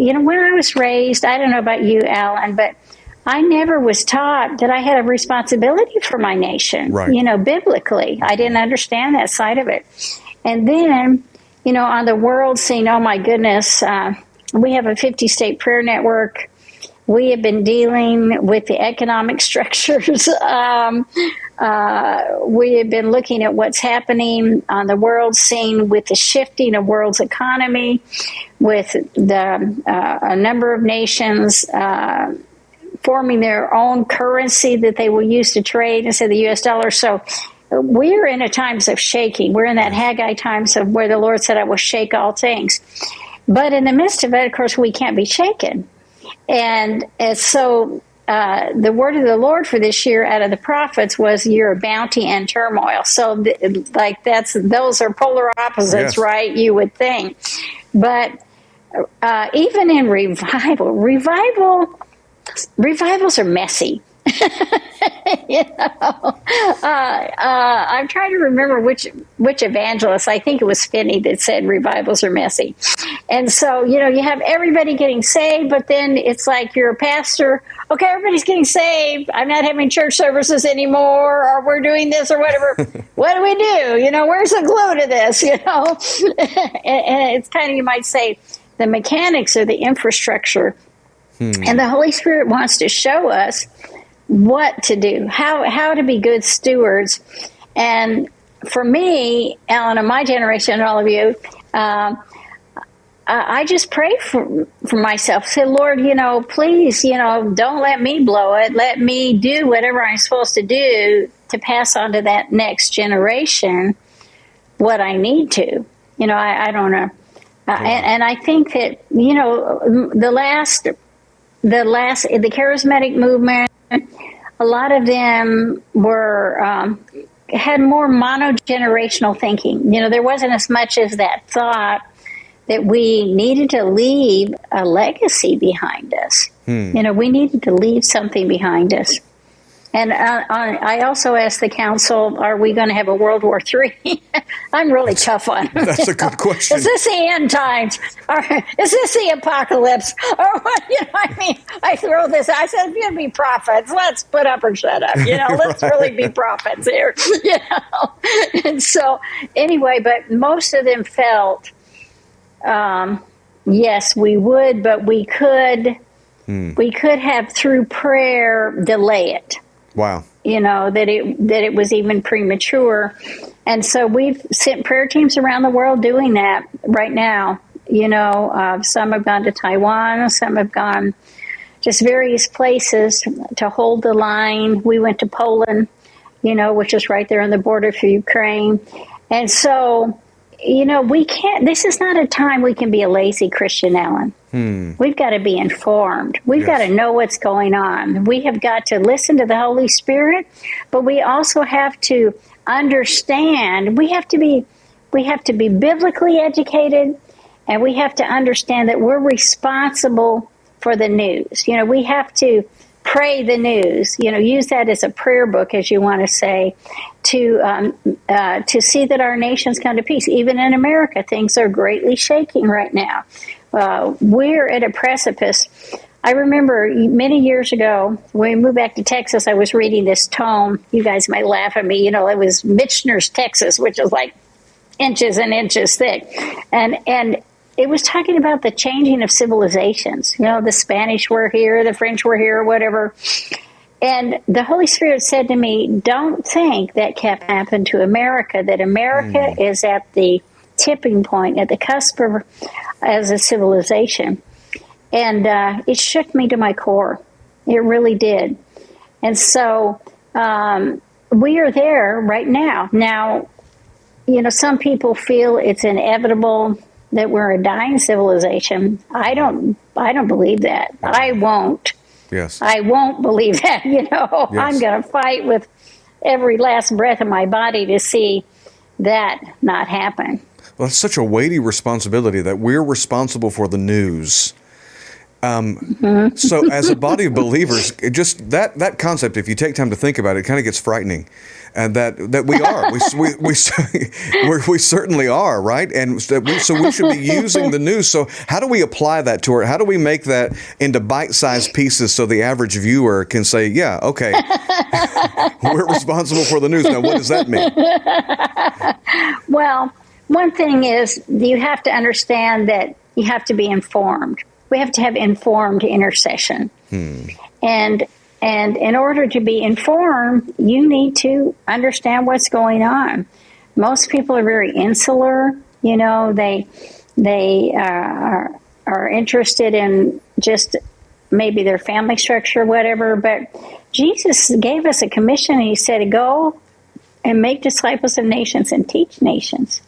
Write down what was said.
when I was raised, I don't know about you, Alan, but I never was taught that I had a responsibility for my nation, right. Biblically. I didn't understand that side of it. And then, on the world scene, oh my goodness, we have a 50-state prayer network. We have been dealing with the economic structures. We have been looking at what's happening on the world scene with the shifting of world's economy, with a number of nations forming their own currency that they will use to trade instead of the U.S. dollar. So we're in a times of shaking. We're in that Haggai times of where the Lord said, I will shake all things. But in the midst of it, of course, we can't be shaken. And so the word of the Lord for this year out of the prophets was year of bounty and turmoil. So those are polar opposites, yes. right? You would think. But even in revivals are messy. I'm trying to remember which evangelist. I think it was Finney that said revivals are messy. And so, you have everybody getting saved, but then it's like you're a pastor. Okay, everybody's getting saved. I'm not having church services anymore, or we're doing this or whatever. What do we do? Where's the glue to this? And it's kind of, you might say, the mechanics or the infrastructure. And the Holy Spirit wants to show us what to do, how to be good stewards. And for me, Alan, and my generation, and all of you, I just pray for myself. Say, Lord, please, don't let me blow it. Let me do whatever I'm supposed to do to pass on to that next generation what I need to. I don't know. And I think that, the charismatic movement, a lot of them had more monogenerational thinking. There wasn't as much as that thought that we needed to leave a legacy behind us. We needed to leave something behind us. And I also asked the council, are we going to have a World War III? I'm really tough on it. That's a good question. Is this the end times? Or is this the apocalypse? Or what? I throw this. I said, if you're going to be prophets, let's put up or shut up. Let's really be prophets here. And so, anyway, but most of them felt, yes, we would, but we could have, through prayer, delay it. Wow. That it was even premature. And so we've sent prayer teams around the world doing that right now. Some have gone to Taiwan, some have gone just various places to hold the line. We went to Poland, which is right there on the border for Ukraine. And so, we can't, this is not a time we can be a lazy Christian, Alan. We've got to be informed. We've got to know what's going on. We have got to listen to the Holy Spirit, but we also have to understand. We have to be biblically educated, and we have to understand that we're responsible for the news. We have to pray the news. Use that as a prayer book, as you want to say, to see that our nations come to peace. Even in America, things are greatly shaking right now. We're at a precipice. I remember many years ago, when we moved back to Texas, I was reading this tome. You guys might laugh at me. It was Michener's Texas, which is like inches and inches thick. And it was talking about the changing of civilizations. The Spanish were here, the French were here, whatever. And the Holy Spirit said to me, don't think that can't happen to America, that America is at the tipping point, at the cusp of, as a civilization. And it shook me to my core. It really did. And so we are there right now. Now, some people feel it's inevitable that we're a dying civilization. I don't believe that. I won't. Yes. I won't believe that. Yes. I'm going to fight with every last breath of my body to see that not happen. Well, it's such a weighty responsibility that we're responsible for the news. So as a body of believers, it just that concept, if you take time to think about it, kind of gets frightening. And that we are. We certainly are, right? And so we should be using the news. So how do we apply that to it? How do we make that into bite-sized pieces so the average viewer can say, yeah, okay, we're responsible for the news. Now, what does that mean? Well, one thing is you have to understand that you have to be informed. We have to have informed intercession. And in order to be informed, you need to understand what's going on. Most people are very insular. You know, they are interested in just maybe their family structure or whatever. But Jesus gave us a commission. He said, go and make disciples of nations and teach nations.